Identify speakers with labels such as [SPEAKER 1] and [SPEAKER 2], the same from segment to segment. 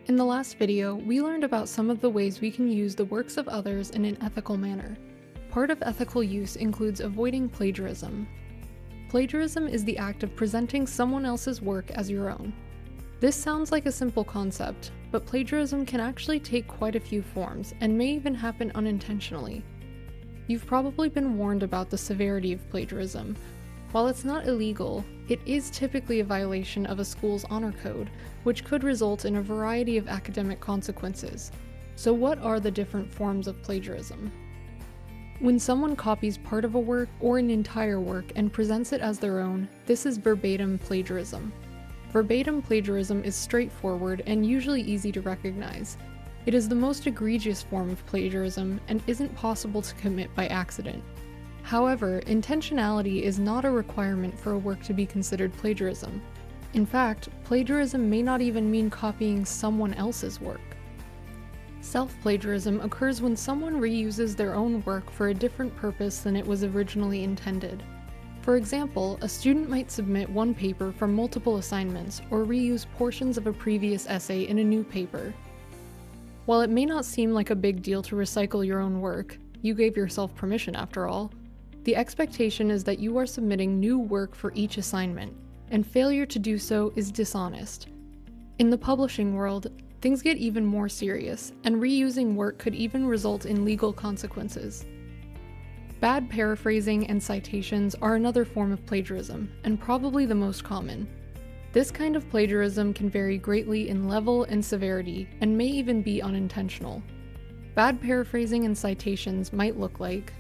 [SPEAKER 1] In the last video, we learned about some of the ways we can use the works of others in an ethical manner. Part of ethical use includes avoiding plagiarism. Plagiarism is the act of presenting someone else's work as your own. This sounds like a simple concept, but plagiarism can actually take quite a few forms and may even happen unintentionally. You've probably been warned about the severity of plagiarism. While it's not illegal, it is typically a violation of a school's honor code, which could result in a variety of academic consequences. So what are the different forms of plagiarism? When someone copies part of a work or an entire work and presents it as their own, this is verbatim plagiarism. Verbatim plagiarism is straightforward and usually easy to recognize. It is the most egregious form of plagiarism and isn't possible to commit by accident. However, intentionality is not a requirement for a work to be considered plagiarism. In fact, plagiarism may not even mean copying someone else's work. Self-plagiarism occurs when someone reuses their own work for a different purpose than it was originally intended. For example, a student might submit one paper from multiple assignments or reuse portions of a previous essay in a new paper. While it may not seem like a big deal to recycle your own work, you gave yourself permission after all, the expectation is that you are submitting new work for each assignment, and failure to do so is dishonest. In the publishing world, things get even more serious, and reusing work could even result in legal consequences. Bad paraphrasing and citations are another form of plagiarism, and probably the most common. This kind of plagiarism can vary greatly in level and severity, and may even be unintentional. Bad paraphrasing and citations might look like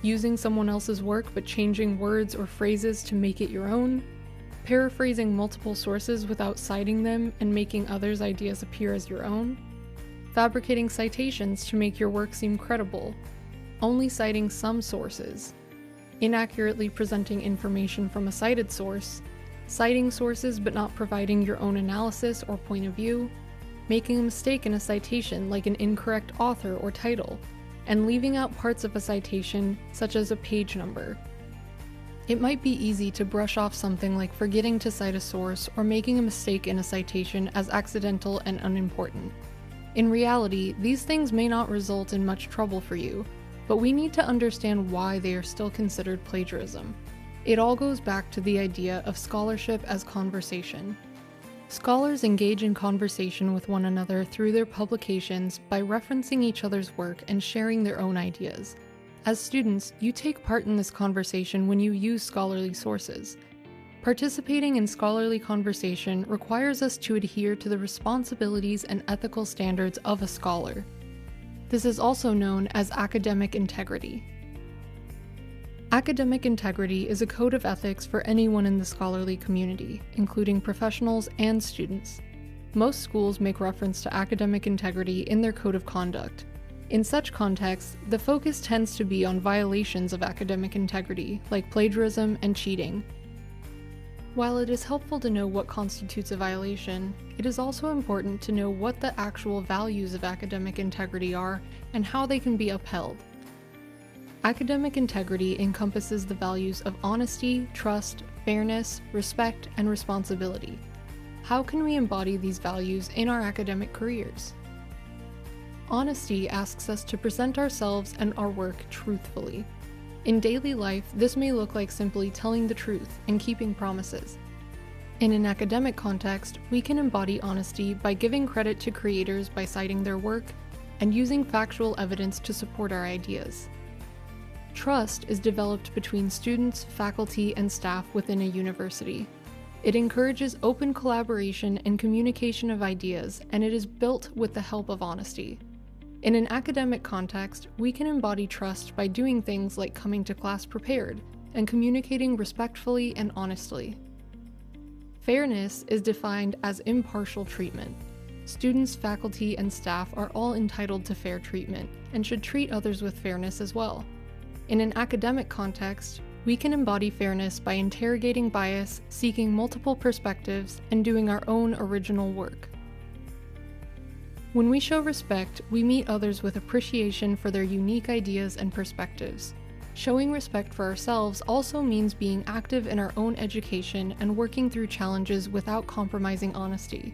[SPEAKER 1] using someone else's work but changing words or phrases to make it your own, paraphrasing multiple sources without citing them and making others' ideas appear as your own, fabricating citations to make your work seem credible, only citing some sources, inaccurately presenting information from a cited source, citing sources but not providing your own analysis or point of view, making a mistake in a citation like an incorrect author or title, and leaving out parts of a citation, such as a page number. It might be easy to brush off something like forgetting to cite a source or making a mistake in a citation as accidental and unimportant. In reality, these things may not result in much trouble for you, but we need to understand why they are still considered plagiarism. It all goes back to the idea of scholarship as conversation. Scholars engage in conversation with one another through their publications by referencing each other's work and sharing their own ideas. As students, you take part in this conversation when you use scholarly sources. Participating in scholarly conversation requires us to adhere to the responsibilities and ethical standards of a scholar. This is also known as academic integrity. Academic integrity is a code of ethics for anyone in the scholarly community, including professionals and students. Most schools make reference to academic integrity in their code of conduct. In such contexts, the focus tends to be on violations of academic integrity, like plagiarism and cheating. While it is helpful to know what constitutes a violation, it is also important to know what the actual values of academic integrity are and how they can be upheld. Academic integrity encompasses the values of honesty, trust, fairness, respect, and responsibility. How can we embody these values in our academic careers? Honesty asks us to present ourselves and our work truthfully. In daily life, this may look like simply telling the truth and keeping promises. In an academic context, we can embody honesty by giving credit to creators by citing their work and using factual evidence to support our ideas. Trust is developed between students, faculty, and staff within a university. It encourages open collaboration and communication of ideas, and it is built with the help of honesty. In an academic context, we can embody trust by doing things like coming to class prepared and communicating respectfully and honestly. Fairness is defined as impartial treatment. Students, faculty, and staff are all entitled to fair treatment and should treat others with fairness as well. In an academic context, we can embody fairness by interrogating bias, seeking multiple perspectives, and doing our own original work. When we show respect, we meet others with appreciation for their unique ideas and perspectives. Showing respect for ourselves also means being active in our own education and working through challenges without compromising honesty.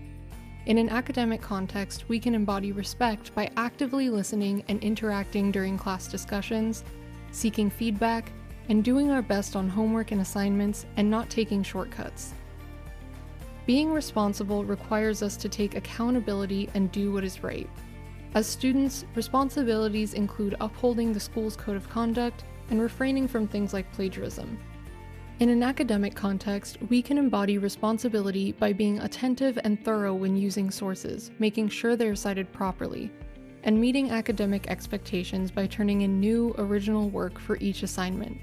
[SPEAKER 1] In an academic context, we can embody respect by actively listening and interacting during class discussions, seeking feedback, and doing our best on homework and assignments and not taking shortcuts. Being responsible requires us to take accountability and do what is right. As students, responsibilities include upholding the school's code of conduct and refraining from things like plagiarism. In an academic context, we can embody responsibility by being attentive and thorough when using sources, making sure they are cited properly, and meeting academic expectations by turning in new, original work for each assignment.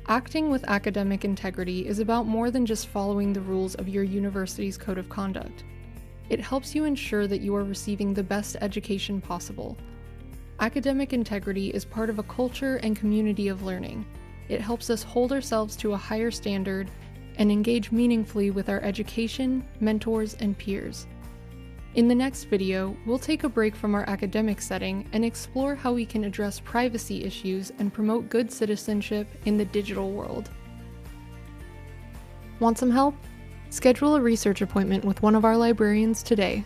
[SPEAKER 1] Acting with academic integrity is about more than just following the rules of your university's code of conduct. It helps you ensure that you are receiving the best education possible. Academic integrity is part of a culture and community of learning. It helps us hold ourselves to a higher standard and engage meaningfully with our education, mentors, and peers. In the next video, we'll take a break from our academic setting and explore how we can address privacy issues and promote good citizenship in the digital world. Want some help? Schedule a research appointment with one of our librarians today.